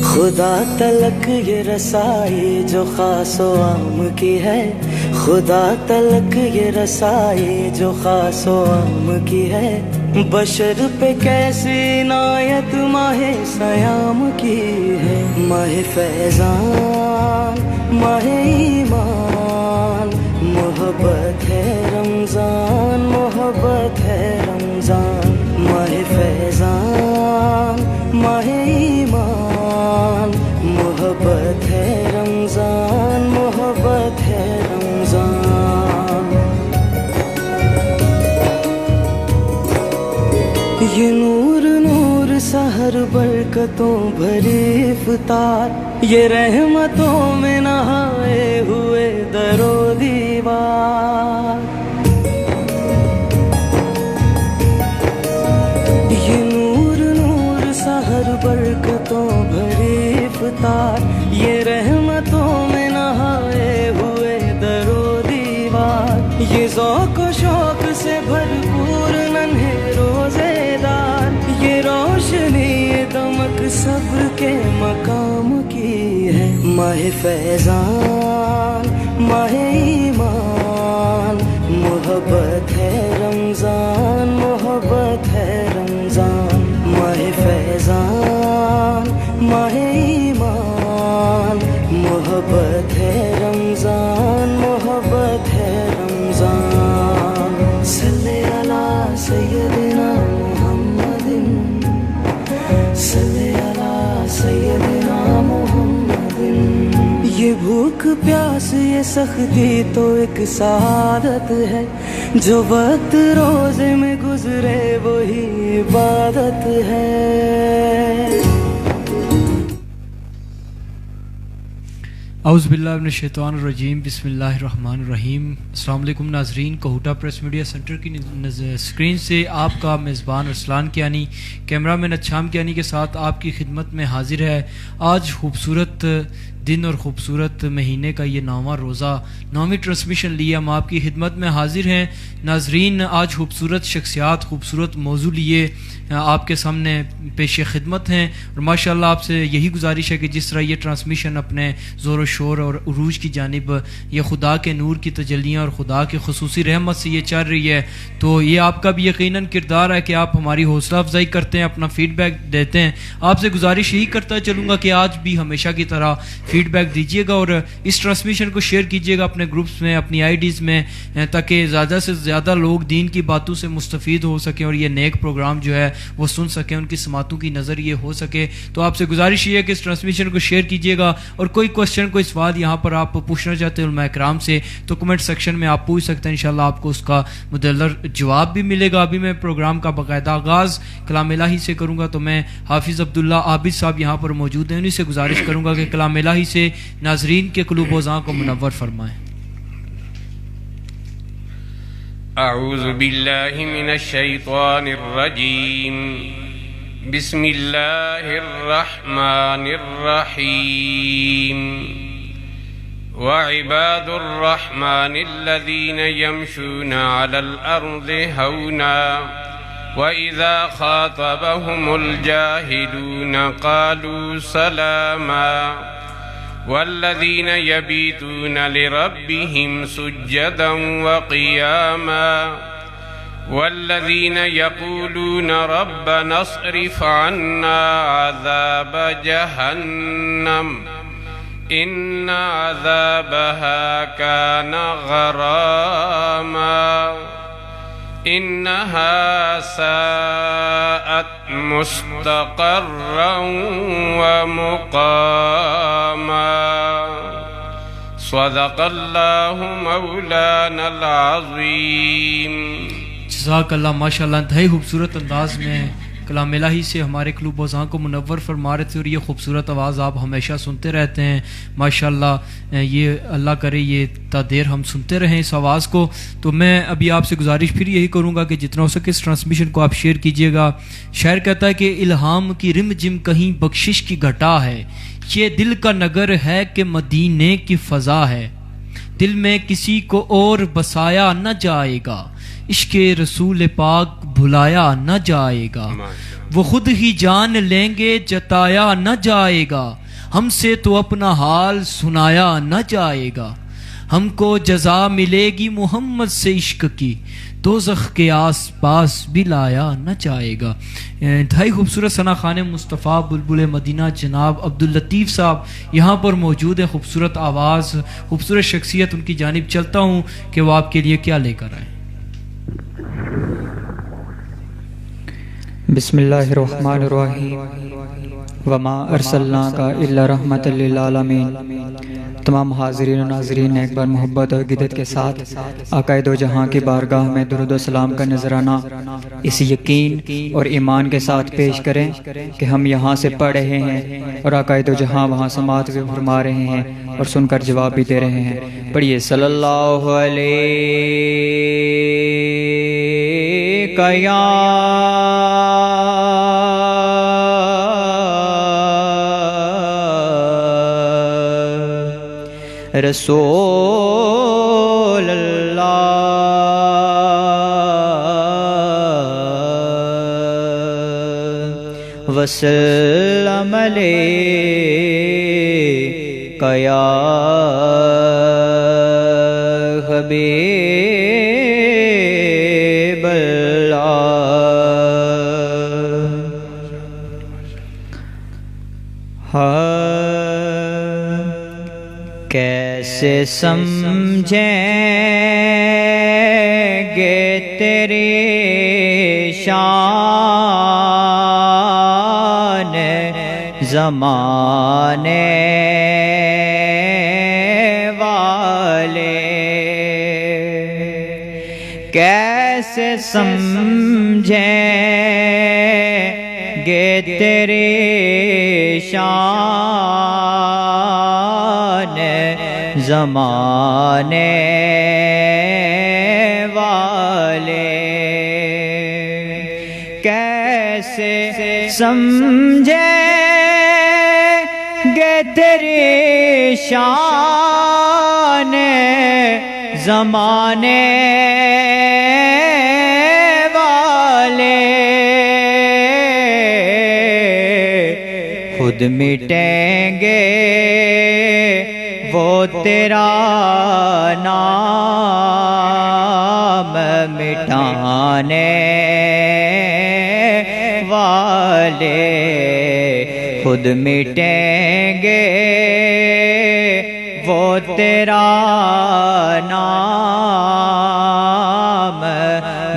خدا تلک یہ رسائی جو خاص و عام کی ہے، خدا تلک یہ رسائی جو خاص و عام کی ہے، بشر پہ کیسی عنایت ماہ سیام کی ہے۔ ماہ فیضان، ماہ ایمان، محبت ہے رمضان، محبت ہے رمضان۔ ماہ فیضان، ماہ ایمان، محبت ہے رمضان، محبت ہے رمضان۔ یہ نور نور سحر برکتوں بھری افطار، یہ رحمتوں میں نہائے ہوئے در و دیوار۔ یہ نور نور سحر برکتوں بھری افطار، یہ رحمتوں میں نہائے ہوئے در و دیوار۔ یہ ذوق و شوق سے بھرپور ننھے روزے دار، یہ روشنی یہ دمک صبر کے مقام کی ہے۔ ماہ فیضان، ماہ ایمان، محبت ہے رمضان، محبت ہے رمضان۔ ماہ فیضان، ماہ ایمان، محبت ہے رمضان، محبت ہے رمضان۔ صلی علی سیدنا محمد، صلی علی سیدنا محمد۔ یہ بھوک پیاس یہ سختی تو ایک سعادت ہے، جو وقت روزے میں گزرے وہی عبادت ہے۔ اعوذ باللہ من الشیطان الرجیم، بسم اللہ الرحمن الرحیم۔ السلام علیکم ناظرین، کوہوٹا پریس میڈیا سینٹر کی اسکرین سے آپ کا میزبان ارسلان کیانی، کیمرہ مین اچھام کیانی کے ساتھ آپ کی خدمت میں حاضر ہے۔ آج خوبصورت دن اور خوبصورت مہینے کا یہ 9واں روزہ، 9ویں ٹرانسمیشن لیے ہم آپ کی خدمت میں حاضر ہیں۔ ناظرین، آج خوبصورت شخصیات، خوبصورت موضوع لیے آپ کے سامنے پیش خدمت ہیں، اور ماشاءاللہ آپ سے یہی گزارش ہے کہ جس طرح یہ ٹرانسمیشن اپنے زور و شور اور عروج کی جانب یہ خدا کے نور کی تجلیاں اور خدا کی خصوصی رحمت سے یہ چل رہی ہے، تو یہ آپ کا بھی یقیناً کردار ہے کہ آپ ہماری حوصلہ افزائی کرتے ہیں، اپنا فیڈ بیک دیتے ہیں۔ آپ سے گزارش یہی کرتا چلوں گا کہ آج بھی ہمیشہ کی طرح فیڈ بیک دیجیے گا، اور اس ٹرانسمیشن کو شیئر کیجیے گا اپنے گروپس میں، اپنی آئی ڈیز میں، تاکہ زیادہ سے زیادہ لوگ دین کی باتوں سے مستفید ہو سکیں اور یہ نیک پروگرام جو ہے وہ سن سکیں، ان کی سماعتوں کی نظر یہ ہو سکے۔ تو آپ سے گزارش یہ ہے کہ اس ٹرانسمیشن کو شیئر کیجیے گا، اور کوئی کوشچن، کوئی سوال یہاں پر آپ پوچھنا چاہتے ہیں علماء کرام سے تو کمنٹ سیکشن میں آپ پوچھ سکتے ہیں، انشاءاللہ آپ کو اس کا مدلل جواب بھی ملے گا۔ ابھی میں پروگرام کا باقاعدہ آغاز کلام الہی سے کروں گا، تو میں حافظ عبداللہ عابد صاحب یہاں پر موجود ہیں، انہیں سے گزارش کروں گا کہ کلام الہی سے ناظرین کے قلوب و اذہان کو منور فرمائیں۔ اعوذ باللہ من الشیطان الرجیم، بسم اللہ الرحمن الرحیم۔ وعباد الرحمن الذین یمشون علی الارض ہونا وَإِذَا خَاطَبَهُمُ الْجَاهِلُونَ قَالُوا سَلَامًا وَالَّذِينَ يَبِيتُونَ لِرَبِّهِمْ سُجَّدًا وَقِيَامًا وَالَّذِينَ يَقُولُونَ رَبَّنَا اصْرِفْ عَنَّا عَذَابَ جَهَنَّمَ إِنَّ عَذَابَهَا كَانَ غَرَامًا إنها ساءت مستقرا ومقاما صدق اللہ مولانا العظیم۔ جزاک اللہ، ماشاءاللہ انتہائی خوبصورت انداز میں کلام الہی سے ہمارے قلوب و اذہان کو منور فرما رہے تھے، اور یہ خوبصورت آواز آپ ہمیشہ سنتے رہتے ہیں ماشاءاللہ۔ یہ اللہ کرے یہ تا دیر ہم سنتے رہیں اس آواز کو۔ تو میں ابھی آپ سے گزارش پھر یہی کروں گا کہ جتنا ہو سکے اس ٹرانسمیشن کو آپ شیئر کیجیے گا۔ شاعر کہتا ہے کہ الہام کی رم جم کہیں بخشش کی گھٹا ہے، یہ دل کا نگر ہے کہ مدینے کی فضا ہے، دل میں کسی کو اور بسایا نہ جائے گا، عشق رسول پاک بھلایا نہ جائے گا، وہ خود ہی جان لیں گے جتایا نہ جائے گا، ہم سے تو اپنا حال سنایا نہ جائے گا، ہم کو جزا ملے گی محمد سے عشق کی، دوزخ کے آس پاس بھی لایا نہ جائے گا۔ انتہائی خوبصورت ثنا خوان مصطفیٰ بلبل مدینہ جناب عبداللطیف صاحب یہاں پر موجود ہیں، خوبصورت آواز، خوبصورت شخصیت، ان کی جانب چلتا ہوں کہ وہ آپ کے لیے کیا لے کر آئیں۔ بسم اللہ الرحمن الرحیم، وما ارسلناک الا رحمت للعالمین۔ تمام حاضرین و ناظرین ایک بار محبت اور عقیدت کے ساتھ آقا دو جہاں کی بارگاہ میں درود و سلام کا نذرانہ اس یقین اور ایمان کے ساتھ پیش کریں کہ ہم یہاں سے پڑھ رہے ہیں اور آقا دو جہاں وہاں سماعت بھی فرما رہے ہیں اور سن کر جواب بھی دے رہے ہیں۔ پڑھیے صلی اللہ علیہ یا رسول اللہ وسلم علیک یا حبیب اللہ۔ کیسے سمجھیں گے تیری شان زمانے والے، کیسے سمجھیں گے تیری شان زمانے والے، کیسے سمجھیں گے تیری شان زمانے والے، خود مٹیں گے وہ تیرا نام مٹانے والے، خود مٹیں گے وہ تیرا نام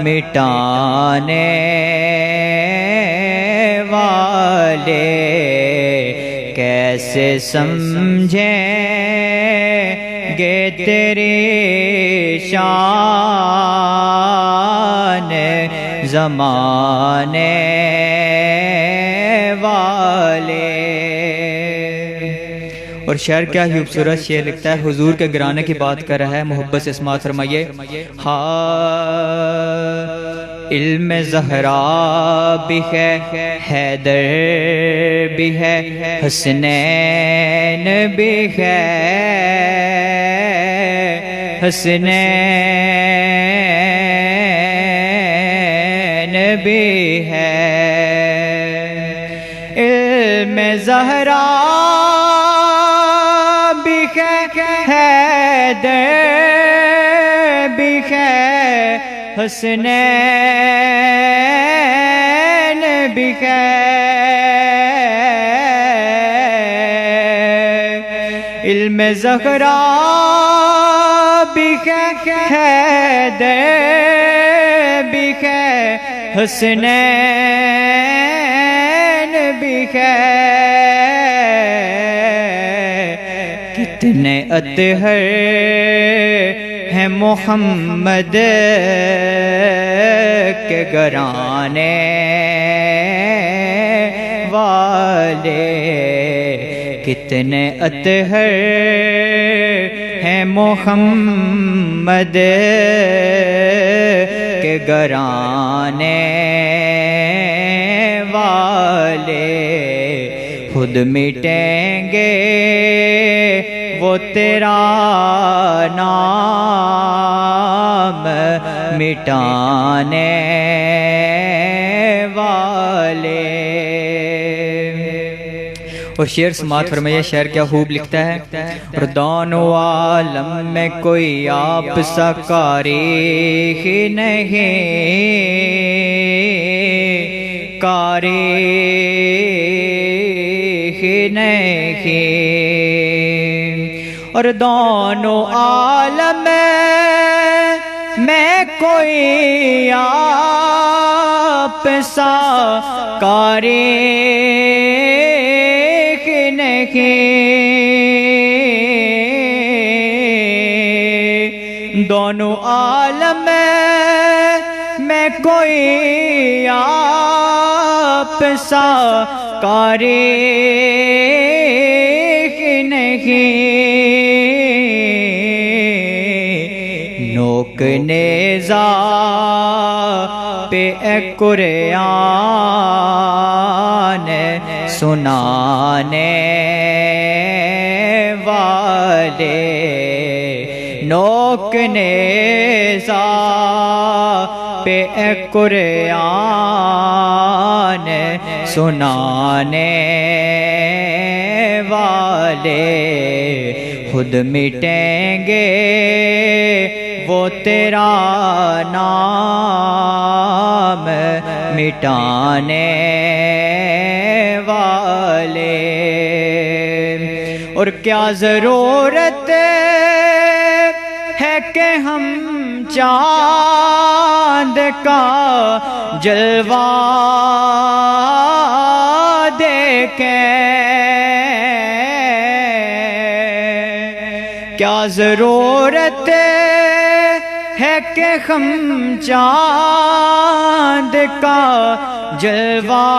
مٹانے والے، کیسے سمجھیں گے تیری شان زمانے والے۔ اور شعر کیا ہی خوبصورت شعر لکھتا ہے، حضور کے گرانے کی بات کر رہا ہے، محبت سے سماعت فرمائیے۔ علم زہرا بھی ہے، حیدر بھی ہے، حسنین بھی ہے، حسنین بھی ہے، علم زہرا بھی ہے، حیدر بھی ہے، حسنین بھی ہے، علم زہرا بھی ہے، حیدر بھی ہے، حسنین بھی ہے، کتنے اطہر ہیں محمد کے گرانے والے، کتنے اطہر ہیں محمد کے گرانے والے، خود مٹیں گے وہ تیرا نام مٹانے والے. اور شعر سماعت فرمائیے. شعر کیا خوب لکھتا ہے. اور دونوں عالم میں کوئی آپ سا قاری ہی نہیں, قاری ہی نہیں. اور دونوں عالم میں کوئی آپ سا قاری نہیں. دونوں عالم میں کوئی آپ سا قاری نہیں. نوک نیزا پہ اے قرآن سنانے والے, نوک نیزا پہ اے قرآن سنانے والے. خود مٹیں گے وہ تیرا نام مٹانے والے. اور کیا ضرورت ہے کہ ہم چاند کا جلوہ دیکھیں, کیا ضرورت ہے کہ ہم چاند کا جلوہ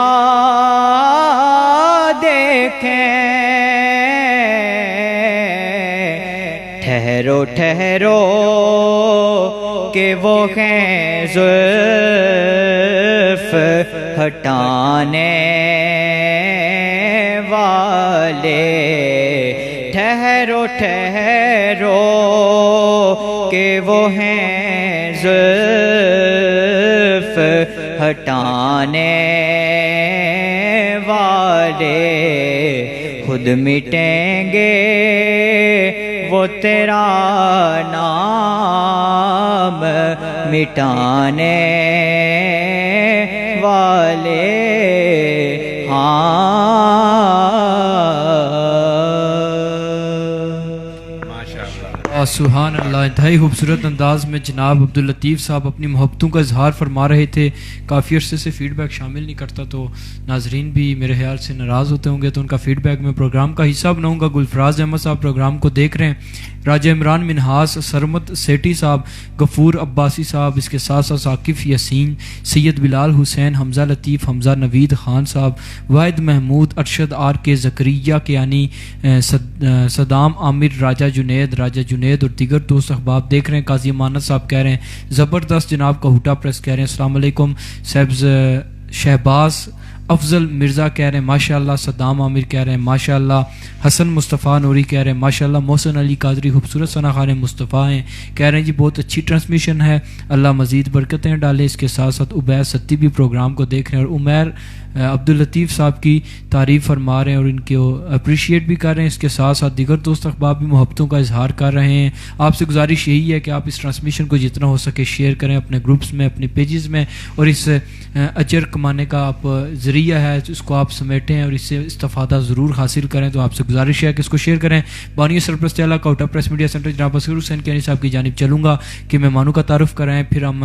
دیکھیں. ٹھہرو ٹھہرو کہ وہ ہیں زلف ہٹانے والے. ٹھہرو ٹھہرو کہ وہ ہیں زلف ہٹانے والے. خود مٹیں گے وہ تیرا نام مٹانے والے. سبحان اللہ. انتہائی خوبصورت انداز میں جناب عبداللطیف صاحب اپنی محبتوں کا اظہار فرما رہے تھے. کافی عرصے سے فیڈ بیک شامل نہیں کرتا تو ناظرین بھی میرے خیال سے ناراض ہوتے ہوں گے, تو ان کا فیڈ بیک میں پروگرام کا حصہ بناؤں گا. گلفراز احمد صاحب پروگرام کو دیکھ رہے ہیں, راجہ عمران منہاس, سرمت سیٹی صاحب, غفور عباسی صاحب, اس کے ساتھ ساتھ ثاقب یاسین, سید بلال حسین, حمزہ لطیف, حمزہ نوید خان صاحب, واحد محمود, ارشد آر کے, زکریہ کیانی, صدام عامر, راجہ جنید اور دیگر دوست احباب دیکھ رہے ہیں. قاضی امانت صاحب کہہ رہے ہیں زبردست جناب. کہوٹا پریس کہہ رہے ہیں السلام علیکم. سیبز شہباز افضل مرزا کہہ رہے ہیں ماشاءاللہ. صدام عامر کہہ رہے ہیں ماشاءاللہ. حسن مصطفیٰ نوری کہہ رہے ہیں ماشاءاللہ. محسن علی قادری خوبصورت ثنا خان مصطفیٰ ہیں, کہہ رہے ہیں جی بہت اچھی ٹرانسمیشن ہے, اللہ مزید برکتیں ڈالے. اس کے ساتھ ساتھ عبید ستی بھی پروگرام کو دیکھ رہے ہیں, اور عمیر عبداللطیف صاحب کی تعریف فرما رہے ہیں اور ان کو اپریشیٹ بھی کر رہے ہیں. اس کے ساتھ ساتھ دیگر دوست احباب بھی محبتوں کا اظہار کر رہے ہیں. آپ سے گزارش یہی ہے کہ آپ اس ٹرانسمیشن کو جتنا ہو سکے شیئر کریں اپنے گروپس میں, اپنے پیجز میں, اور اس اجر کمانے کا آپ ذریعہ ہے اس کو آپ سمیٹیں اور اس سے استفادہ ضرور حاصل کریں. تو آپ سے گزارش ہے کہ اس کو شیئر کریں. بانی سرپرست اعلیٰ کہوٹا پریس میڈیا سینٹر جناب اصغر حسین کیانی صاحب کی جانب چلوں گا کہ مہمانوں کا تعارف کرائیں, پھر ہم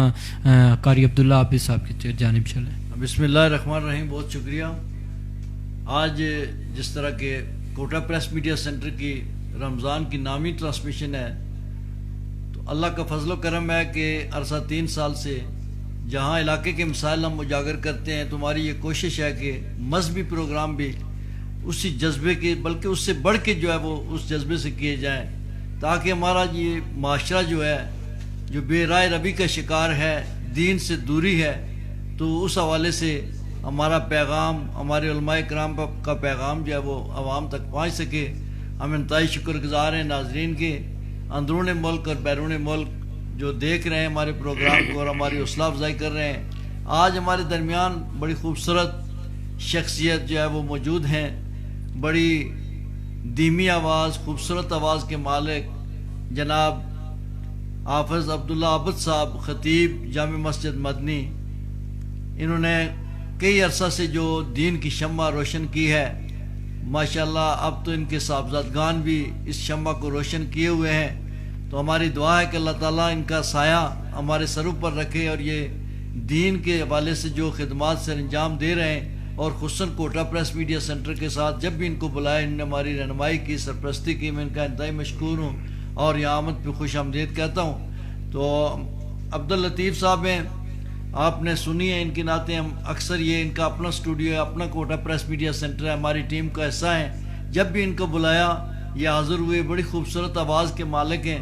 قاری عبداللہ عابد صاحب کی جانب چلیں. بسم اللہ الرحمن الرحیم. بہت شکریہ. آج جس طرح کہ کوٹا پریس میڈیا سینٹر کی رمضان کی نامی ٹرانسمیشن ہے, تو اللہ کا فضل و کرم ہے کہ عرصہ 3 سال سے جہاں علاقے کے مسائل ہم اجاگر کرتے ہیں, تو ہماری یہ کوشش ہے کہ مذہبی پروگرام بھی اسی جذبے کے بلکہ اس سے بڑھ کے جو ہے وہ اس جذبے سے کیے جائیں, تاکہ ہمارا یہ معاشرہ جو ہے جو بے رائے ربی کا شکار ہے, دین سے دوری ہے, تو اس حوالے سے ہمارا پیغام، ہمارے علماء کرام کا پیغام جو ہے وہ عوام تک پہنچ سکے. ہم انتہائی شکر گزار ہیں ناظرین کے، اندرون ملک اور بیرون ملک جو دیکھ رہے ہیں ہمارے پروگرام کو اور ہماری حوصلہ افزائی کر رہے ہیں. آج ہمارے درمیان بڑی خوبصورت شخصیت جو ہے وہ موجود ہیں، بڑی دھیمی آواز، خوبصورت آواز کے مالک جناب حافظ عبداللہ عابد صاحب، خطیب جامع مسجد مدنی. انہوں نے کئی عرصہ سے جو دین کی شمع روشن کی ہے، ماشاءاللہ اب تو ان کے صاحبزادگان بھی اس شمع کو روشن کیے ہوئے ہیں. تو ہماری دعا ہے کہ اللہ تعالیٰ ان کا سایہ ہمارے سروں پر رکھے اور یہ دین کے حوالے سے جو خدمات سے انجام دے رہے ہیں، اور خصوصاً کوٹا پریس میڈیا سینٹر کے ساتھ جب بھی ان کو بلایا انہوں نے ہماری رہنمائی کی، سرپرستی کی. میں ان کا انتہائی مشکور ہوں اور یہاں آمد پہ خوش آمدید کہتا ہوں. تو عبداللطیف صاحب ہیں، آپ نے سنی ہے ان کی نعتیں. ہم اکثر یہ ان کا اپنا اسٹوڈیو ہے، اپنا کوٹا پریس میڈیا سینٹر ہے، ہماری ٹیم کا حصہ ہیں. جب بھی ان کو بلایا یہ حاضر ہوئے. بڑی خوبصورت آواز کے مالک ہیں.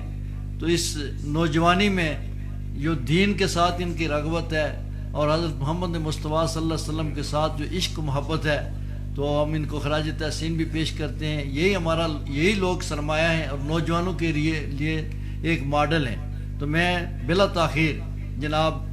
تو اس نوجوانی میں جو دین کے ساتھ ان کی رغبت ہے اور حضرت محمد مصطفیٰ صلی اللہ علیہ وسلم کے ساتھ جو عشق و محبت ہے، تو ہم ان کو خراج تحسین بھی پیش کرتے ہیں. یہی لوگ سرمایہ ہیں اور نوجوانوں کے لیے ایک ماڈل ہیں. تو میں بلا تاخیر جناب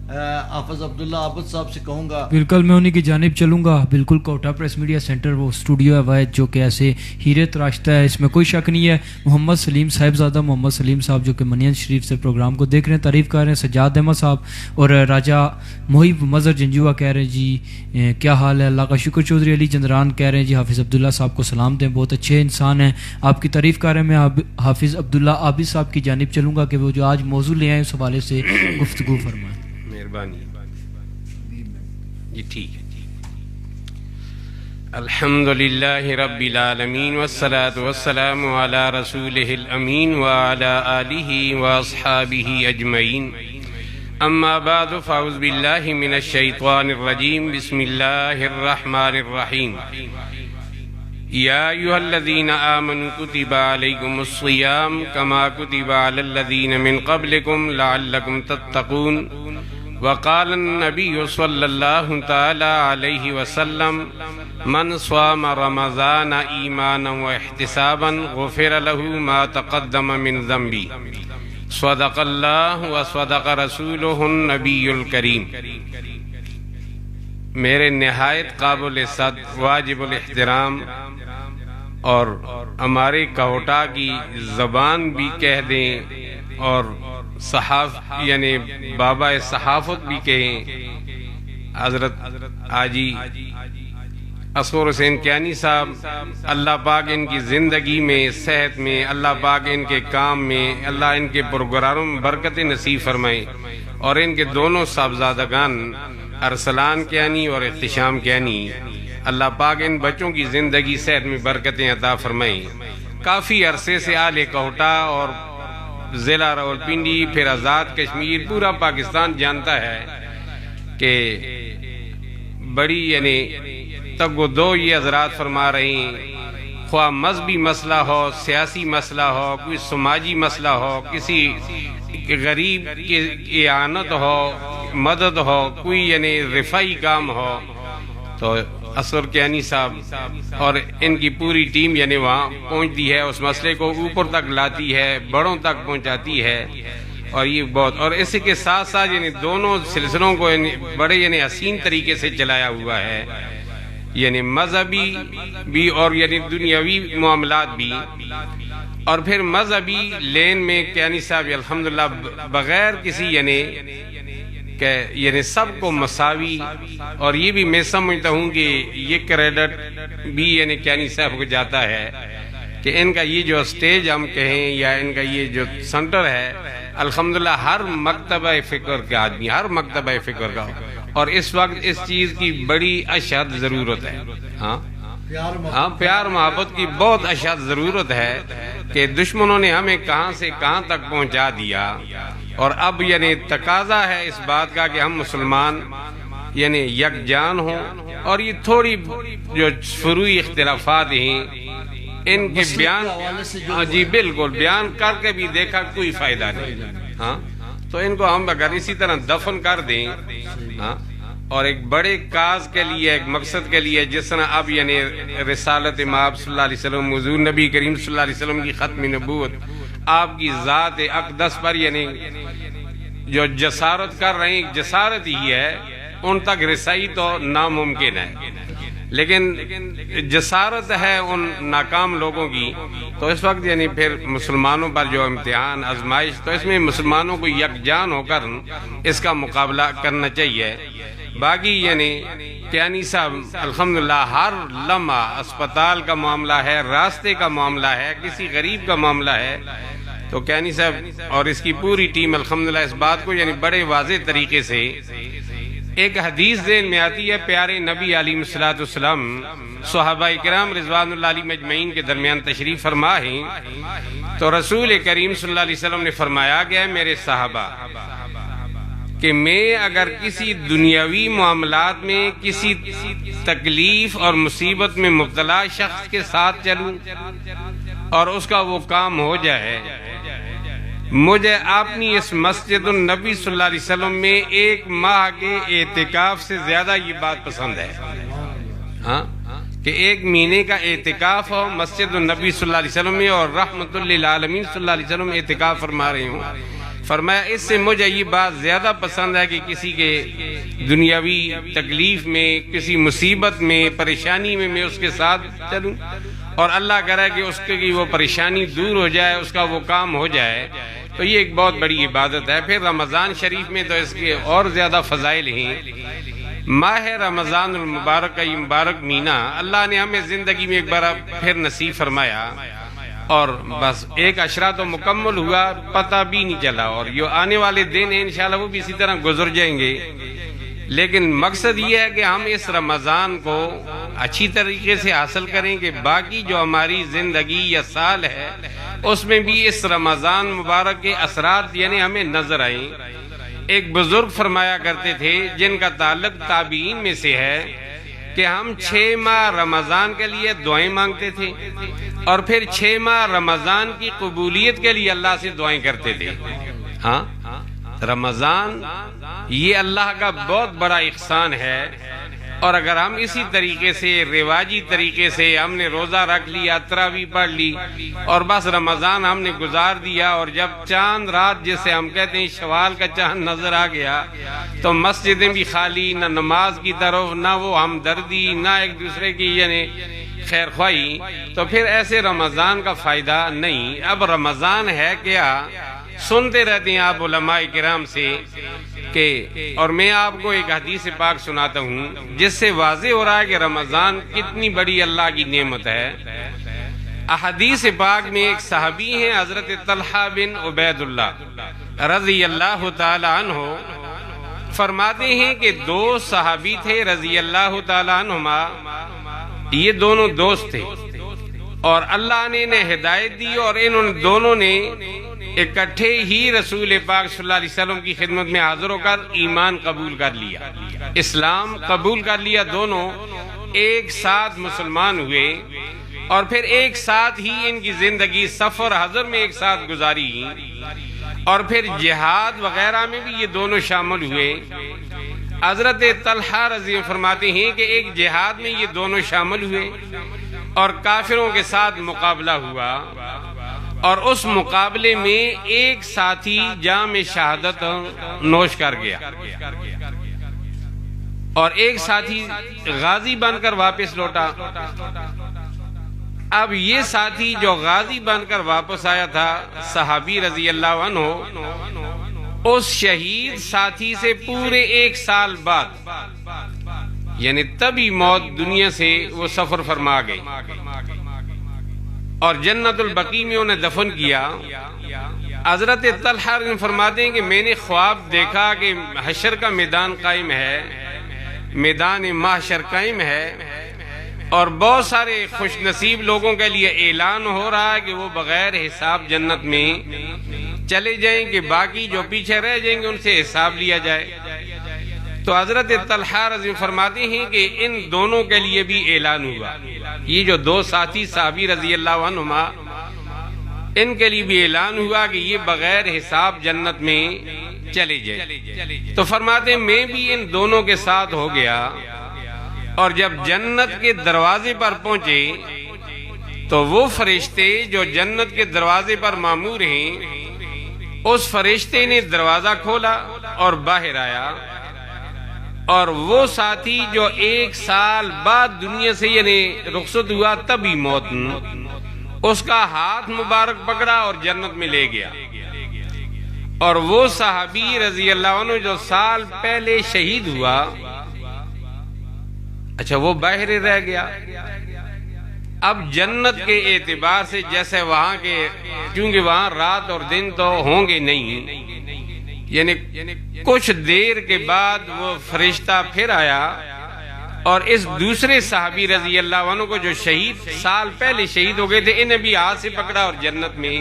حافظ عبداللہ عابد صاحب سے کہوں گا. بالکل میں انہی کی جانب چلوں گا. بالکل کوٹا پریس میڈیا سینٹر وہ اسٹوڈیو ہے واحد جو کہ ایسے ہیرے تراشتا ہے، اس میں کوئی شک نہیں ہے. محمد سلیم صاحبزادہ محمد سلیم صاحب جو کہ منین شریف سے پروگرام کو دیکھ رہے ہیں، تعریف کر رہے ہیں. سجاد احمد صاحب اور راجہ محب مظہر جنجوا کہہ رہے ہیں جی کیا حال ہے، اللہ کا شکر. چودھری علی چندران کہہ رہے ہیں جی حافظ عبداللہ صاحب کو سلام دیں، بہت اچھے انسان ہیں، آپ کی تعریف کر رہے ہیں. میں حافظ عبداللہ عابد صاحب کی جانب چلوں گا کہ وہ جو آج موضوع لے آئے اس حوالے سے گفتگو فرمائیں. مہربانی جی. ٹھیک ہے. الحمد للہ رب العالمین والصلاة والسلام علی رسولہ الامین وعلی آلہ واصحابہ اجمعین. اما بعد فاعوذ باللہ من الشیطان الرجیم. بسم اللہ الرحمن الرحیم. یا ایھا الذین آمنوا کتب علیکم الصیام کما کتب علی الذین من قبلکم لعلکم تتقون. وقال النبی صلی اللہ تعالی علیہ وسلم من صام رمضان ایمانا واحتسابا غفر له ما تقدم من ذنبی. صدق اللہ وصدق رسولہ النبی الکریم. میرے نہایت قابل صد واجب الاحترام اور ہمارے کوٹا کی زبان بھی کہہ دیں اور یعنی بابا صحافت بھی کہیں، حضرت حاجی اصغر حسین کیانی صاحب، اللہ پاک ان کی زندگی میں، صحت میں، اللہ پاک ان کے کام میں، اللہ ان کے پروگراموں میں برکت نصیب فرمائے، اور ان کے دونوں صاحبزادگان ارسلان کیانی اور احتشام کیانی، اللہ پاک ان بچوں کی زندگی صحت میں برکتیں عطا فرمائیں. کافی عرصے سے آل کوٹا اور ضلع راولپنڈی پھر آزاد کشمیر پورا پاکستان جانتا ہے کہ بڑی یعنی تگ و دو یہ حضرات فرما رہے ہیں، خواہ مذہبی مسئلہ ہو، سیاسی مسئلہ ہو، کوئی سماجی مسئلہ ہو، کسی غریب کی اعانت ہو، مدد ہو، کوئی یعنی رفائی کام ہو، تو اصغر کیانی صاحب اور ان کی پوری ٹیم یعنی وہاں پہنچتی ہے، اس مسئلے کو اوپر تک لاتی ہے، بڑوں تک پہنچاتی ہے. اور یہ بہت، اور اسی کے ساتھ ساتھ یعنی دونوں سلسلوں کو بڑے یعنی حسین طریقے سے چلایا ہوا ہے، یعنی مذہبی بھی اور یعنی دنیاوی معاملات بھی. اور پھر مذہبی لین میں کیانی صاحب الحمدللہ بغیر کسی کہ یعنی سب کو مساوی، اور یہ بھی میں سمجھتا ہوں کہ یہ کریڈٹ بھی یعنی کیانی صاحب کو جاتا ہے کہ ان کا یہ جو اسٹیج ہم کہیں یا ان کا یہ جو سنٹر ہے، الحمدللہ ہر مکتبہ فکر کا آدمی، ہر مکتبہ فکر کا، اور اس وقت اس چیز کی بڑی اشد ضرورت ہے. ہاں پیار محبت کی بہت اشد ضرورت ہے کہ دشمنوں نے ہمیں کہاں سے کہاں تک پہنچا دیا، اور اب یعنی تقاضا ہے اس بات کا کہ ہم مسلمان یعنی یکجان ہوں، اور یہ تھوڑی جو فروعی اختلافات ہیں ان کے بیان، جی بالکل بیان کر کے بھی دیکھا کوئی فائدہ نہیں. ہاں تو ان کو ہم اگر اسی طرح دفن کر دیں، ہاں اور ایک بڑے کاز کے لیے، ایک مقصد کے لیے، جس طرح اب یعنی رسالت مآب صلی اللہ علیہ وسلم، حضور نبی کریم صلی اللہ علیہ وسلم کی ختم نبوت، آپ کی ذات اقدس پر یعنی جو جسارت کر رہے ہیں، جسارت ہی ہے، ان تک رسائی تو ناممکن ہے، لیکن جسارت ہے ان ناکام لوگوں کی. تو اس وقت یعنی پھر مسلمانوں پر جو امتحان، آزمائش، تو اس میں مسلمانوں کو یکجان ہو کر اس کا مقابلہ کرنا چاہیے. باقی یعنی کیانی صاحب الحمدللہ ہر لمحہ اسپتال کا معاملہ ہے، راستے کا معاملہ ہے، کسی غریب کا معاملہ ہے، تو کیانی صاحب اور اس کی پوری ٹیم الحمدللہ اس بات کو یعنی بڑے واضح طریقے سے، ایک حدیث ذہن میں آتی ہے، پیارے نبی علیہ الصلوۃ والسلام صحابہ کرام رضوان اللہ علیہم اجمعین کے درمیان تشریف فرما ہیں، تو رسول کریم صلی اللہ علیہ وسلم نے فرمایا کہ اے میرے صحابہ، کہ میں اگر کسی دنیاوی معاملات میں کسی تکلیف اور مصیبت میں مبتلا شخص کے ساتھ چلوں اور اس کا وہ کام ہو جائے، مجھے اپنی اس مسجد النبی صلی اللہ علیہ وسلم میں 1 ماہ کے اعتکاف سے زیادہ یہ بات پسند ہے. ہاں کہ 1 مہینے کا اعتکاف ہو مسجد النبی صلی اللہ علیہ وسلم میں، اور رحمت للعالمین صلی اللہ علیہ وسلم اعتکاف فرما رہے ہوں. فرمایا اس سے مجھے یہ بات زیادہ پسند ہے کہ کسی کے دنیاوی تکلیف میں، کسی مصیبت میں، پریشانی میں اس کے ساتھ چلوں، اور اللہ کرے کہ اس کی وہ پریشانی دور ہو جائے، اس کا وہ کام ہو جائے. تو یہ ایک بہت بڑی عبادت ہے. پھر رمضان شریف میں تو اس کے اور زیادہ فضائل ہیں. ماہ رمضان المبارک کا یہ مبارک مہینہ اللہ نے ہمیں زندگی میں ایک بار پھر نصیب فرمایا، اور بس 1 عشرہ تو مکمل ہوا، پتہ بھی نہیں چلا، اور یہ آنے والے دن ہیں انشاءاللہ وہ بھی اسی طرح گزر جائیں گے. لیکن مقصد یہ ہے کہ ہم اس رمضان کو اچھی طریقے سے حاصل کریں کہ باقی جو ہماری زندگی یا سال ہے اس میں بھی اس رمضان مبارک کے اثرات یعنی ہمیں نظر آئیں. ایک بزرگ فرمایا کرتے تھے جن کا تعلق تابعین میں سے ہے کہ ہم 6 ماہ رمضان کے لیے دعائیں مانگتے تھے، اور پھر 6 ماہ رمضان کی قبولیت کے لیے اللہ سے دعائیں کرتے تھے. ہاں رمضان یہ اللہ کا بہت بڑا احسان ہے، اور اگر ہم اسی طریقے سے رواجی طریقے سے ہم نے روزہ رکھ لیا، تراویح پڑھ لی، اور بس رمضان ہم نے گزار دیا، اور جب چاند رات جسے ہم کہتے ہیں شوال کا چاند نظر آ گیا تو مسجدیں بھی خالی، نہ نماز کی طرف، نہ وہ ہمدردی، نہ ایک دوسرے کی یعنی خیر خواہی، تو پھر ایسے رمضان کا فائدہ نہیں. اب رمضان ہے کیا؟ سنتے رہتے ہیں آپ علماء کرام سے کہ، اور میں آپ کو ایک حدیث پاک سناتا ہوں جس سے واضح ہو رہا ہے کہ رمضان کتنی بڑی اللہ کی نعمت ہے. احادیث پاک میں ایک صحابی ہیں حضرت طلحہ بن عبید اللہ رضی اللہ تعالی عنہ، فرماتے ہیں کہ 2 صحابی تھے رضی اللہ تعالی عنہما، یہ دونوں دوست تھے، اور اللہ نے انہیں ہدایت دی، اور انہوں دونوں نے اکٹھے ہی رسول پاک صلی اللہ علیہ وسلم کی خدمت میں حاضر ہو کر ایمان قبول کر لیا، اسلام قبول کر لیا. دونوں ایک ساتھ مسلمان ہوئے، اور پھر ایک ساتھ ہی ان کی زندگی سفر حضر میں ایک ساتھ گزاری، اور پھر جہاد وغیرہ میں بھی یہ دونوں شامل ہوئے. حضرت طلحہ رضی اللہ عنہ فرماتے ہیں کہ ایک جہاد میں یہ دونوں شامل ہوئے اور کافروں کے ساتھ مقابلہ ہوا، اور اس مقابلے میں ایک ساتھی جام شہادت نوش کر گیا، اور ایک ساتھی غازی بن کر واپس لوٹا. اب یہ ساتھی جو غازی بن کر واپس آیا تھا صحابی رضی اللہ عنہ، اس شہید ساتھی سے پورے 1 سال بعد یعنی تبھی موت دنیا سے وہ سفر فرما گئے، اور جنت البقیع میں انہیں دفن کیا. حضرت طلحہ فرماتے ہیں کہ میں نے خواب دیکھا کہ حشر کا میدان قائم ہے، میدان محشر قائم ہے، اور بہت سارے خوش نصیب لوگوں کے لیے اعلان ہو رہا ہے کہ وہ بغیر حساب جنت میں چلے جائیں گے، باقی جو پیچھے رہ جائیں گے ان سے حساب لیا جائے. تو حضرت طلحہ رضی اللہ فرماتے ہیں کہ ان دونوں کے لیے بھی اعلان ہوا، یہ جو 2 ساتھی صحابی رضی اللہ عنہما، ان کے لیے بھی اعلان ہوا کہ یہ بغیر حساب جنت میں چلے جائے. تو فرماتے ہیں میں بھی ان دونوں کے ساتھ ہو گیا، اور جب جنت کے دروازے پر پہنچے تو وہ فرشتے جو جنت کے دروازے پر مامور ہیں، اس فرشتے نے دروازہ کھولا اور باہر آیا، اور وہ ساتھی جو 1 سال بعد دنیا سے یعنی رخصت ہوا تبھی موت، اس کا ہاتھ مبارک پکڑا اور جنت میں لے گیا. اور وہ صحابی رضی اللہ عنہ جو سال پہلے شہید ہوا، اچھا وہ باہر رہ گیا. اب جنت کے اعتبار سے جیسے وہاں کے، کیونکہ وہاں رات اور دن تو ہوں گے نہیں، یعنی کچھ دیر کے بعد وہ فرشتہ پھر آیا اور اس دوسرے صحابی رضی اللہ عنہ کو جو شہید سال پہلے شہید ہو گئے تھے، انہیں بھی ہاتھ سے پکڑا اور جنت میں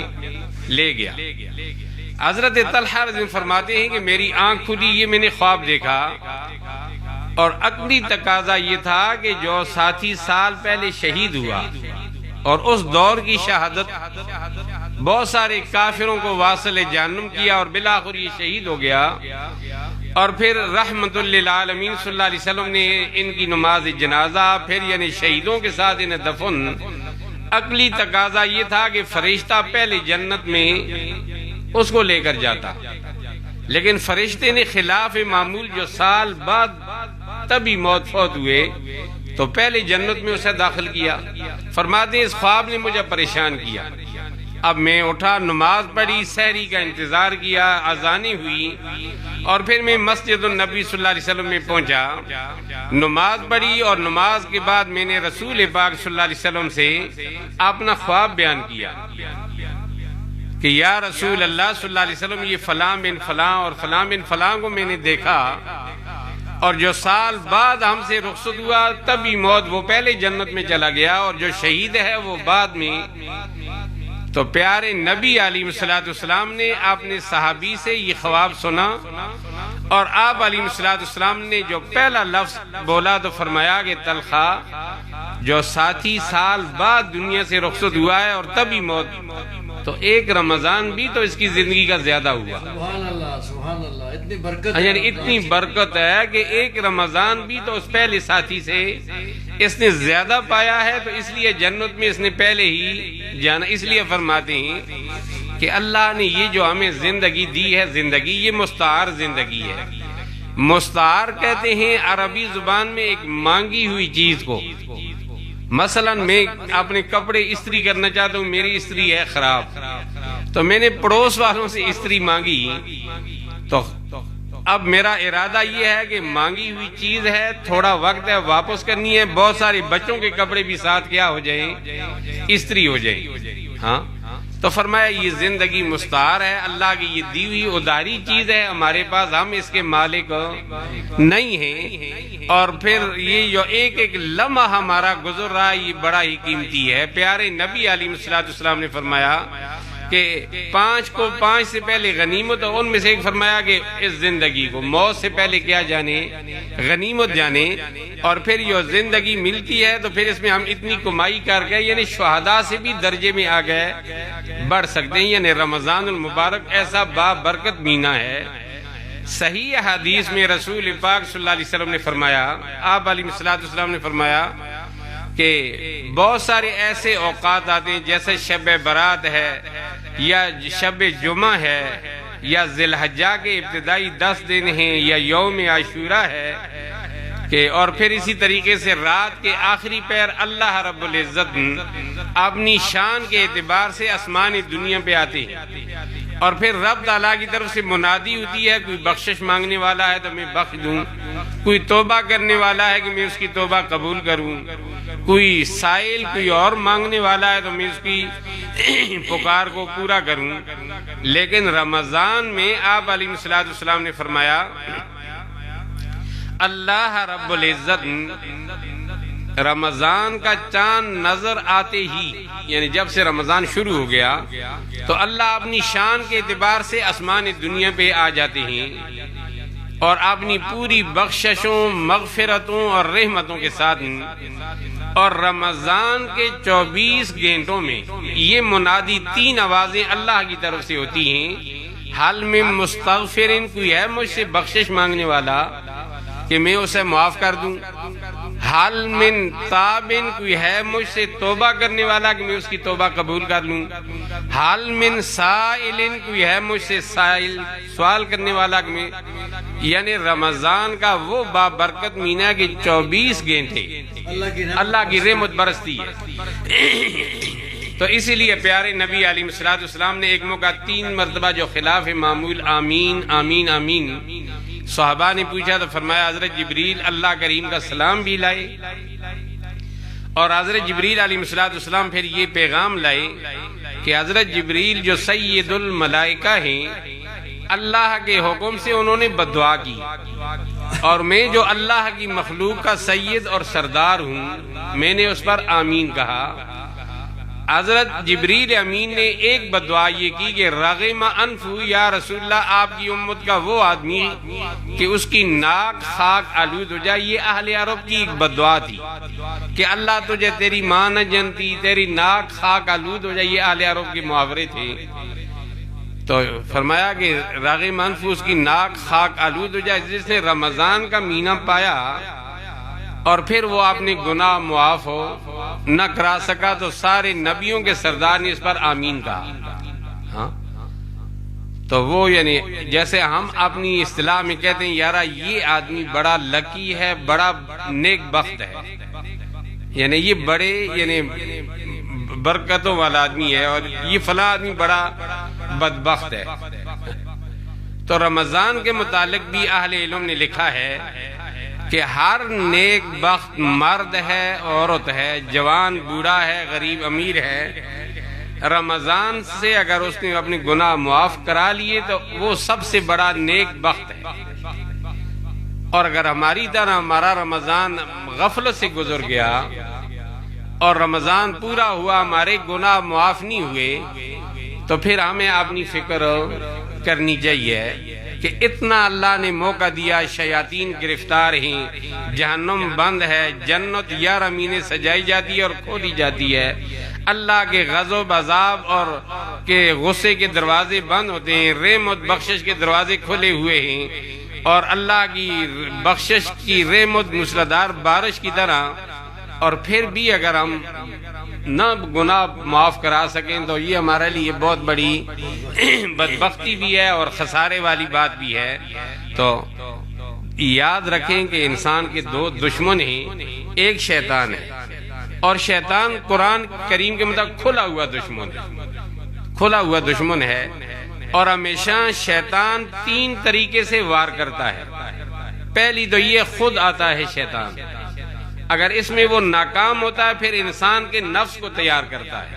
لے گیا. حضرت طلحہ رضی اللہ عنہ فرماتے ہیں کہ میری آنکھ کھلی، یہ میں نے خواب دیکھا، اور عقلی تقاضا یہ تھا کہ جو ساتھی سال پہلے شہید ہوا اور اس دور کی شہادت بہت سارے کافروں کو واصل جہنم کیا اور بالآخر یہ شہید ہو گیا، اور پھر رحمت للعالمین صلی اللہ علیہ وسلم نے ان کی نماز جنازہ، پھر یعنی شہیدوں کے ساتھ انہیں دفن. عقلی تقاضا یہ تھا کہ فرشتہ پہلے جنت میں اس کو لے کر جاتا، لیکن فرشتے نے خلاف معمول جو سال بعد تبھی موت فوت ہوئے تو پہلے جنت میں اسے داخل کیا. فرماتے ہیں اس خواب نے مجھے پریشان کیا. اب میں اٹھا، نماز پڑھی، سحری کا انتظار کیا، اذانیں ہوئی، اور پھر میں مسجد النبی صلی اللہ علیہ وسلم میں پہنچا، نماز پڑھی، اور نماز کے بعد میں نے رسول پاک صلی اللہ علیہ وسلم سے اپنا خواب بیان کیا کہ یا رسول اللہ صلی اللہ علیہ وسلم، یہ فلاں بن فلاں اور فلاں بن فلاں کو میں نے دیکھا، اور جو سال بعد ہم سے رخصت ہوا تبھی موت، وہ پہلے جنت میں چلا گیا، اور جو شہید ہے وہ بعد میں. تو پیارے نبی علیہ الصلوۃ والسلام نے اپنے صحابی سے یہ خواب سنا، اور آپ علیہ الصلوۃ والسلام نے جو پہلا لفظ بولا تو فرمایا کہ طلحہ جو ساتھی سال بعد دنیا سے رخصت ہوا ہے اور تبھی موت، تو ایک رمضان بھی تو اس کی زندگی کا زیادہ ہوا. سبحان اللہ، سبحان اللہ، اتنی برکت، یعنی اتنی برکت ہے کہ ایک رمضان بھی تو اس پہلے ساتھی سے اس نے زیادہ پایا ہے، تو اس لیے جنت میں اس نے پہلے ہی جانا. اس لیے فرماتے ہیں کہ اللہ نے یہ جو ہمیں زندگی دی ہے، زندگی یہ مستعار زندگی ہے. مستعار کہتے ہیں عربی زبان میں ایک مانگی ہوئی چیز کو. مثلا میں اپنے کپڑے استری کرنا چاہتا ہوں، میری استری ہے خراب، تو میں نے پڑوس والوں سے استری مانگی، تو اب میرا ارادہ یہ ہے کہ مانگی ہوئی چیز ہے، تھوڑا وقت ہے، واپس کرنی ہے، بہت سارے بچوں کے کپڑے بھی ساتھ کیا ہو جائیں، استری ہو جائے. ہاں، تو فرمایا یہ زندگی مستعار ہے، اللہ کی یہ دی ہوئی اداری چیز ہے ہمارے پاس، ہم اس کے مالک نہیں ہیں. اور پھر یہ جو ایک ایک لمحہ ہمارا گزر رہا ہے یہ بڑا ہی قیمتی ہے. پیارے نبی علیہ الصلوۃ والسلام نے فرمایا کہ 5 کو 5 سے پہلے غنیمت، ان میں سے ایک فرمایا کہ اس زندگی کو موت سے پہلے کیا جانے، غنیمت جانے. اور پھر یہ زندگی ملتی ہے تو پھر اس میں ہم اتنی کمائی کر کے یعنی شہداء سے بھی درجے میں آ گئے بڑھ سکتے ہیں. یعنی رمضان المبارک ایسا بابرکت مہینہ ہے. صحیح حدیث میں رسول پاک صلی اللہ علیہ وسلم نے فرمایا، آپ علیہ الصلوۃ والسلام نے فرمایا کہ بہت سارے ایسے اوقات آتے ہیں جیسے شب برات ہے، یا شب جمعہ ہے، یا ذی الحجہ کے ابتدائی 10 دن ہیں، یا یوم عاشوراء ہے، کہ اور پھر اسی طریقے سے رات کے آخری پہر اللہ رب العزت اپنی شان کے اعتبار سے آسمانی دنیا پہ آتے ہیں، اور پھر رب تعالیٰ کی طرف سے منادی ہوتی ہے، کوئی بخشش مانگنے والا ہے تو میں بخش دوں، کوئی توبہ کرنے والا ہے کہ میں اس کی توبہ قبول کروں، کوئی سائل کوئی اور مانگنے والا ہے تو میں اس کی پکار کو پورا کروں. لیکن رمضان میں آپ علیہ الصلوۃ والسلام نے فرمایا اللہ رب العزت رمضان کا چاند نظر آتے ہی، یعنی جب سے رمضان شروع ہو گیا تو اللہ اپنی شان کے اعتبار سے آسمان دنیا پہ آ جاتے ہیں، اور اپنی پوری بخششوں، مغفرتوں اور رحمتوں کے ساتھ اور رمضان کے 24 گھنٹوں میں یہ منادی 3 آوازیں اللہ کی طرف سے ہوتی ہیں. حل من مستغفرین، کوئی ہے مجھ سے بخشش مانگنے والا کہ میں اسے معاف کر دوں. حل من تابن، کوئی ہے مجھ سے توبہ کرنے والا کہ میں اس کی توبہ قبول کر لوں. حل من سائلن، کوئی ہے مجھ سے سوال کرنے والا کہ میں، یعنی رمضان کا وہ بابرکت مہینہ کے 24 گھنٹے اللہ کی رحمت برستی ہے. تو اسی لیے پیارے نبی علیہ الصلوۃ والسلام نے ایک موقع 3 مرتبہ جو خلاف معمول آمین آمین آمین، صحابہ نے پوچھا تو فرمایا حضرت جبریل اللہ کریم کا سلام بھی لائے. اور حضرت جبریل علیہ الصلوۃ والسلام پھر یہ پیغام لائے کہ حضرت جبریل جو سید الملائکہ ہیں، اللہ کے حکم سے انہوں نے بددعا کی، اور میں جو اللہ کی مخلوق کا سید اور سردار ہوں، میں نے اس پر آمین کہا. حضرت جبریل امین نے ایک بددعا یہ کی کہ رغم انفو یا رسول اللہ، آپ کی امت کا وہ آدمی کہ اس کی ناک خاک آلود ہو جائے. یہ اہل عرب کی ایک بددعا تھی کہ اللہ تجھے تیری ماں نہ جنتی، تیری ناک خاک آلود ہو جائے. یہ اہل عرب کے محاورے تھے. تو فرمایا کہ رغم انفو، اس کی ناک خاک آلود ہو جائے جس نے رمضان کا مہینہ پایا اور پھر وہ اپنے گناہ معاف ہو نہ کرا سکا. تو سارے نبیوں کے سردار نے اس پر آمین کہا. ہاں تو وہ یعنی جیسے ہم اپنی اصطلاح میں کہتے ہیں یارا یہ آدمی بڑا لکی ہے، بڑا نیک بخت ہے، یعنی یہ بڑے یعنی برکتوں والا آدمی ہے، اور یہ فلاں آدمی بڑا بدبخت ہے. تو رمضان کے متعلق بھی اہل علم نے لکھا ہے کہ ہر نیک بخت مرد ہے، عورت ہے، جوان بوڑھا ہے، غریب امیر ہے، رمضان سے اگر اس نے اپنے گناہ معاف کرا لیے تو وہ سب سے بڑا نیک بخت ہے. اور اگر ہماری طرح ہمارا رمضان غفلت سے گزر گیا اور رمضان پورا ہوا ہمارے گناہ معاف نہیں ہوئے، تو پھر ہمیں اپنی فکر کرنی چاہیے کہ اتنا اللہ نے موقع دیا، شیاطین گرفتار ہیں، جہنم بند ہے، جنت 11 مہینے سجائی جاتی ہے اور کھولی جاتی ہے، اللہ کے غضب عذاب اور کے غصے کے دروازے بند ہوتے ہیں، رحمت بخشش کے دروازے کھلے ہوئے ہیں، اور اللہ کی بخشش کی رحمت موسلادھار بارش کی طرح. اور پھر بھی اگر ہم نہ گناہ معاف کرا سکیں تو یہ ہمارے لیے بہت بڑی بدبختی بھی ہے اور خسارے والی بات بھی ہے. تو یاد رکھیں کہ انسان کے 2 دشمن ہیں، ایک شیطان ہے، اور شیطان قرآن کریم کے مطابق کھلا ہوا دشمن ہے، اور ہمیشہ شیطان 3 طریقے سے وار کرتا ہے. پہلی تو یہ خود آتا ہے شیطان، اگر اس میں وہ ناکام ہوتا ہے پھر انسان کے نفس کو تیار کرتا ہے،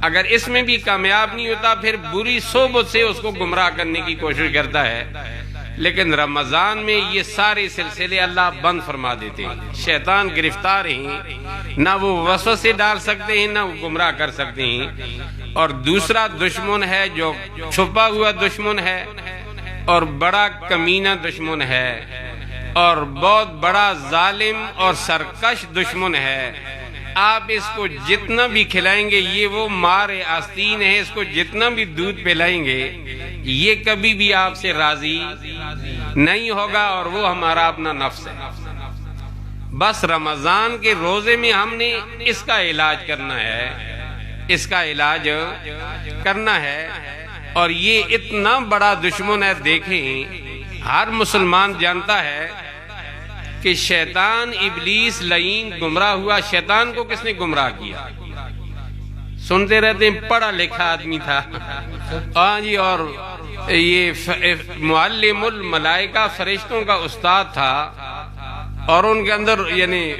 اگر اس میں بھی کامیاب نہیں ہوتا پھر بری صحبت سے اس کو گمراہ کرنے کی کوشش کرتا ہے. لیکن رمضان میں یہ سارے سلسلے اللہ بند فرما دیتے ہیں، شیطان گرفتار ہیں، نہ وہ وسوسے ڈال سکتے ہیں نہ وہ گمراہ کر سکتے ہیں. اور دوسرا دشمن ہے جو چھپا ہوا دشمن ہے اور بڑا کمینہ دشمن ہے اور بہت بڑا ظالم اور سرکش دشمن ہے. آپ اس کو جتنا بھی کھلائیں گے، یہ وہ مار آستین ہے، اس کو جتنا بھی دودھ پلائیں گے یہ کبھی بھی آپ سے راضی نہیں ہوگا، اور وہ ہمارا اپنا نفس ہے. بس رمضان کے روزے میں ہم نے اس کا علاج کرنا ہے، اور یہ اتنا بڑا دشمن ہے. دیکھیں ہر مسلمان جانتا ہے کہ شیطان ابلیس لعین گمراہ ہوا. شیطان کو کس نے گمراہ کیا؟ سنتے رہتے ہیں، پڑھا لکھا آدمی تھا، ہاں جی، اور یہ معلم الملائکہ فرشتوں کا استاد تھا، اور ان کے اندر یعنی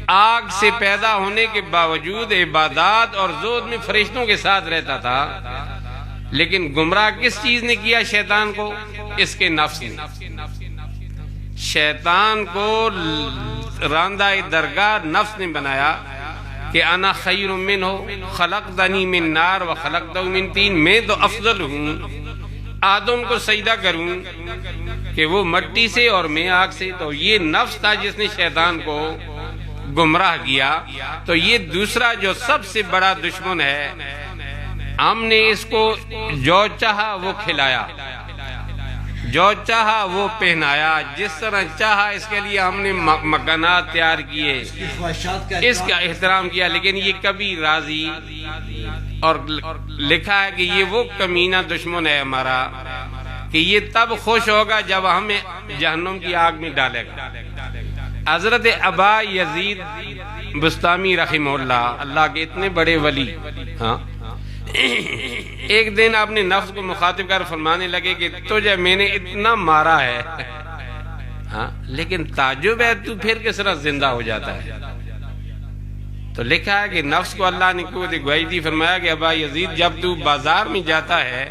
آگ سے پیدا ہونے کے باوجود عبادات اور زہد میں فرشتوں کے ساتھ رہتا تھا. لیکن گمراہ کس چیز نے کیا شیطان کو؟ اس کے نفس نے. شیطان کو راندہ درگاہ نفس نے بنایا کہ انا خیر منہ خلقتنی من نار و خلقتہ من طین، میں تو افضل ہوں، آدم کو سجدہ کروں کہ وہ مٹی سے اور میں آگ سے. تو یہ نفس تھا جس نے شیطان کو گمراہ کیا، تو یہ دوسرا جو سب سے بڑا دشمن ہے، ہم نے اس کو جو چاہا وہ کھلایا، جو چاہا وہ پہنایا، جس طرح چاہا اس کے لیے ہم نے مکانات تیار کیے، اس کا احترام کیا، لیکن یہ کبھی راضی، اور لکھا ہے کہ یہ وہ کمینہ دشمن ہے ہمارا کہ یہ تب خوش ہوگا جب ہمیں جہنم کی آگ میں ڈالے گا۔ حضرت ابا یزید بستامی رحمہ اللہ کے اتنے بڑے ولی، ہاں، ایک دن اپنے نفس کو مخاطب کر فرمانے لگے کہ تجھے میں نے اتنا مارا ہے، ہاں، لیکن تعجب ہے تو پھر کس طرح زندہ ہو جاتا ہے۔ تو لکھا ہے کہ نفس کو اللہ نے قوت گوئی دی، فرمایا کہ ابا یزید جب تو بازار میں جاتا ہے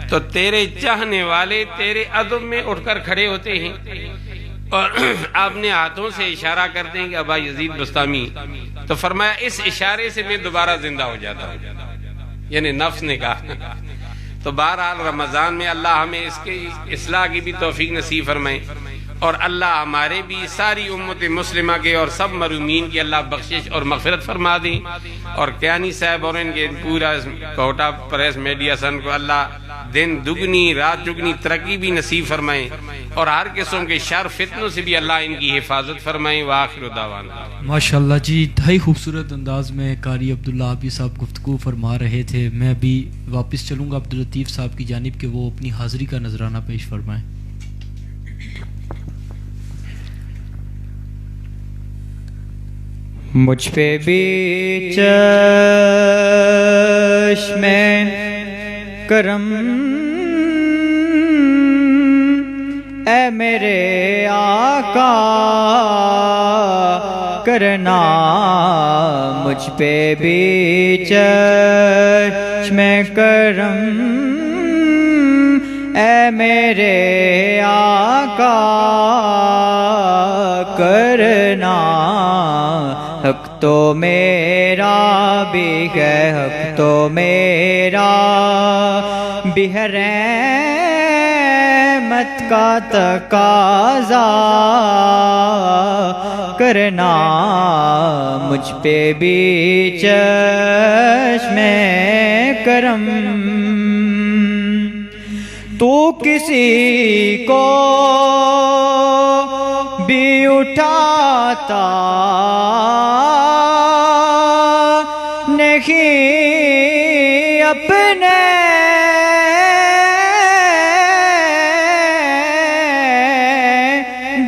تو تیرے چاہنے والے تیرے عدم میں اٹھ کر کھڑے ہوتے ہیں اور اپنے ہاتھوں سے اشارہ کرتے ہیں کہ ابا یزید بستامی، تو فرمایا اس اشارے سے میں دوبارہ زندہ ہو جاتا ہوں، یعنی نفس نے کہا۔ تو بہرحال رمضان میں اللہ ہمیں اس کے اصلاح کی بھی توفیق نصیب فرمائے، اور اللہ ہمارے بھی ساری امت مسلمہ کے اور سب مرحومین کی اللہ بخشش اور مغفرت فرما دیں، اور کیانی صاحب اور ان کے پورا کوٹا پریس میڈیا سن کو اللہ دن دگنی رات چگنی ترقی بھی نصیب فرمائیں، اور ہر قسم کے شر فتنوں سے بھی اللہ ان کی حفاظت فرمائیں۔ وآخر دعوانا ماشاءاللہ جی، انتہائی خوبصورت انداز میں قاری عبداللہ عابی صاحب گفتگو فرما رہے تھے۔ میں بھی واپس چلوں گا عبداللطیف صاحب کی جانب کہ وہ اپنی حاضری کا نذرانہ پیش فرمائیں۔ مجھ پہ بھی چشم کرم اے میرے آقا کرنا، مجھ پہ بھی چشم کرم اے میرے آقا کرنا، حق تو میرا بھی ہے، حق تو میرا بھی ہے، رحمت کا تقاضا کرنا، مجھ پہ بھی چشم کرم، تو کسی کو بھی اٹھاتا نہیں اپنے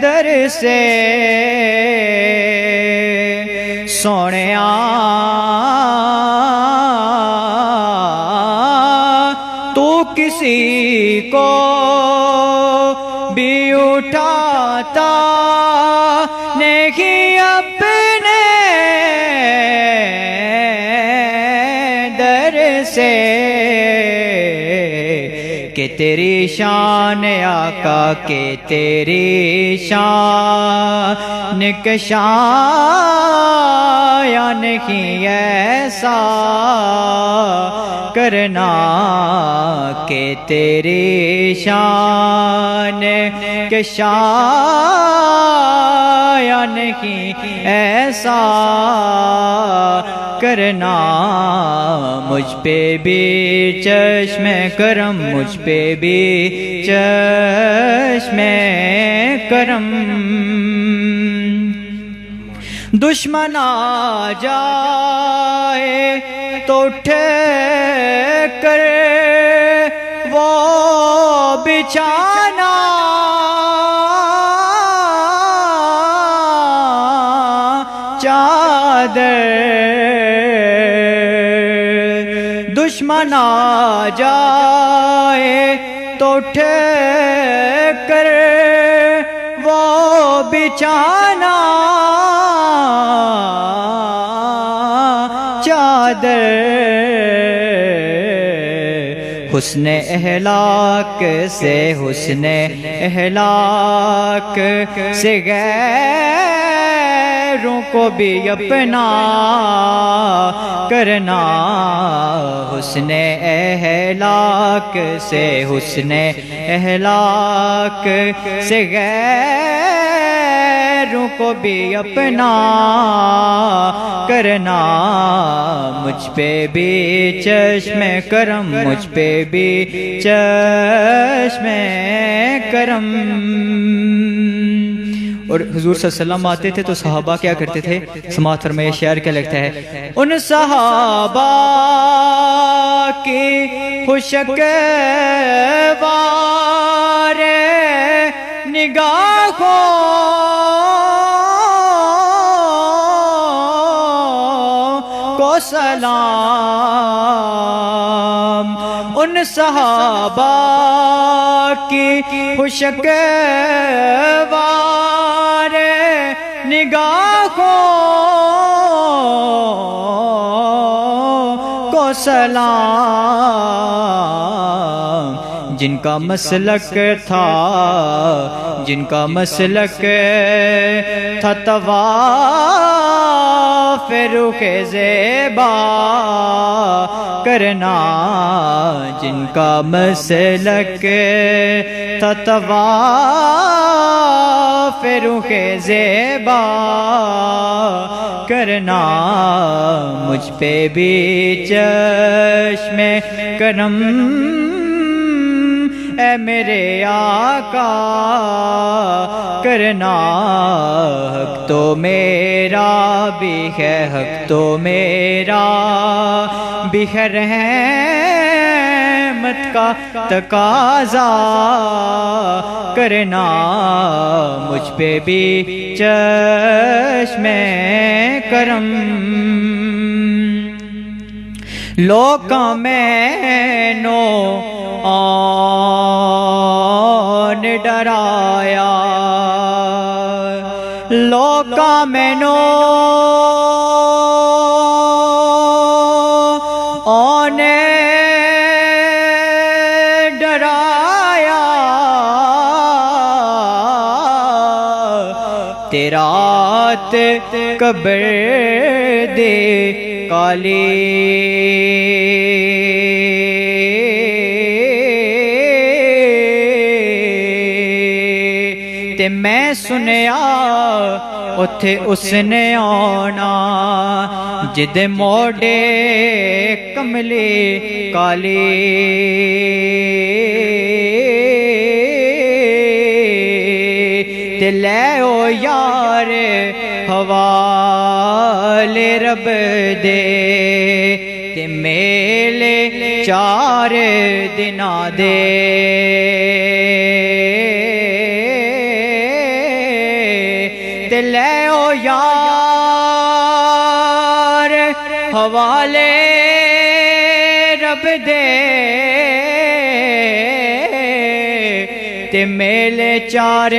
در سے، سونیا تو کسی کو بھی اٹھاتا نہیں اپنے در سے، کہ تیری شان آقا، کہ تیری شان کے شایان نہیں ایسا کرنا، کہ تیری شان کے شایان نہیں ایسا کرنا، مجھ پہ بھی چشم کرم، مجھ پہ بھی چشم کرم، دشمن آ جائے تو ٹھیک کر وہ بچھانا، چادر دشمن آ جائے تو ٹھیک کر وہ بچھانا، چادر حسن احلاق سے، حسن احلاق سے غیروں کو بھی اپنا کرنا، حسن احلاق سے، حسن احلاق سے غیر غیروں کو بھی اپنا کرنا، مجھ پہ بھی چشم کرم، مجھ پہ بھی چشم کرم۔ اور حضور صلی اللہ علیہ وسلم آتے تھے تو صحابہ کیا کرتے تھے؟ سماعت فرمائے، شعر کیا لگتا ہے؟ ان صحابہ کی خوشگوار نگاہوں کو سلام، ان صحابہ کی خوشگوار نگاہوں کو سلام، جن کا مسلک تھا، جن کا مسلک تھا طواف رخ زیبا کرنا، جن کا مسلک تھا طواف رخ زیبا کرنا، مجھ پہ بھی چشم کرم، اے میرے آقا کرنا، حق تو میرا بھی ہے، حق تو میرا بھی ہے، رحمت کا تقاضا کرنا، مجھ پہ بھی چشم کرم۔ لوکاں میں نو آن ڈرایا، لوکاں میں نو آن ڈرایا، تیرات قبر دے کالی، تے میں سنیا اتھے اس نے آنا، جد موڑے کملی کالی، تے لے او یار حوالے رب دے، تے میلے 4 دنا دے، تے لے او یار حوالے رب دے، تے میلے 4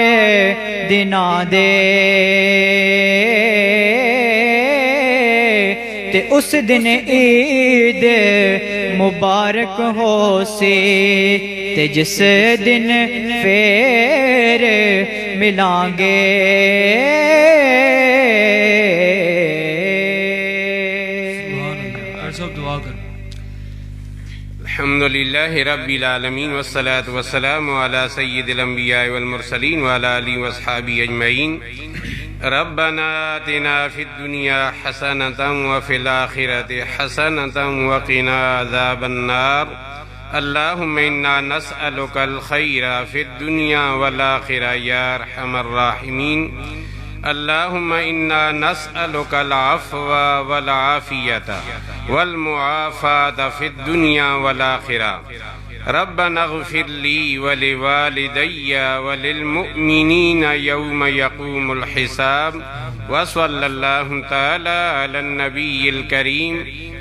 دنا دے، تے اس دن عید مبارک ہو سی، تے جس دن پھر ملیں گے۔ دعا کر۔ الحمد للہ رب العالمین والصلاة والسلام علی سید الانبیاء والمرسلین وعلی آلہ واصحابہ اجمعین۔ ربنا آتنا فی الدنیا حسنۃ وفی الآخرۃ حسنۃ وقنا عذاب النار۔ اللہم انا نسألک الخیر فی الدنیا والآخرہ یا ارحم الراحمین۔ اللہم انا نسألک العفو والعافیۃ والمعافاۃ فی الدنیا والآخرہ۔ ربنا اغفر لی ولوالدی وللمؤمنین یوم یقوم الحساب۔ وصلی اللہ تعالی علی النبی الکریم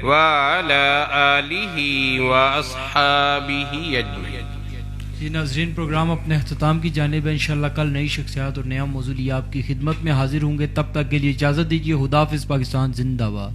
وعلی آلہ واصحابہ اجمعین۔ جی ناظرین، پروگرام اپنے اختتام کی جانب ہے۔ انشاءاللہ کل نئی شخصیات اور نیا موضوع آپ کی خدمت میں حاضر ہوں گے۔ تب تک کے لیے اجازت دیجیے۔ خدا حافظ۔ پاکستان زندہ باد۔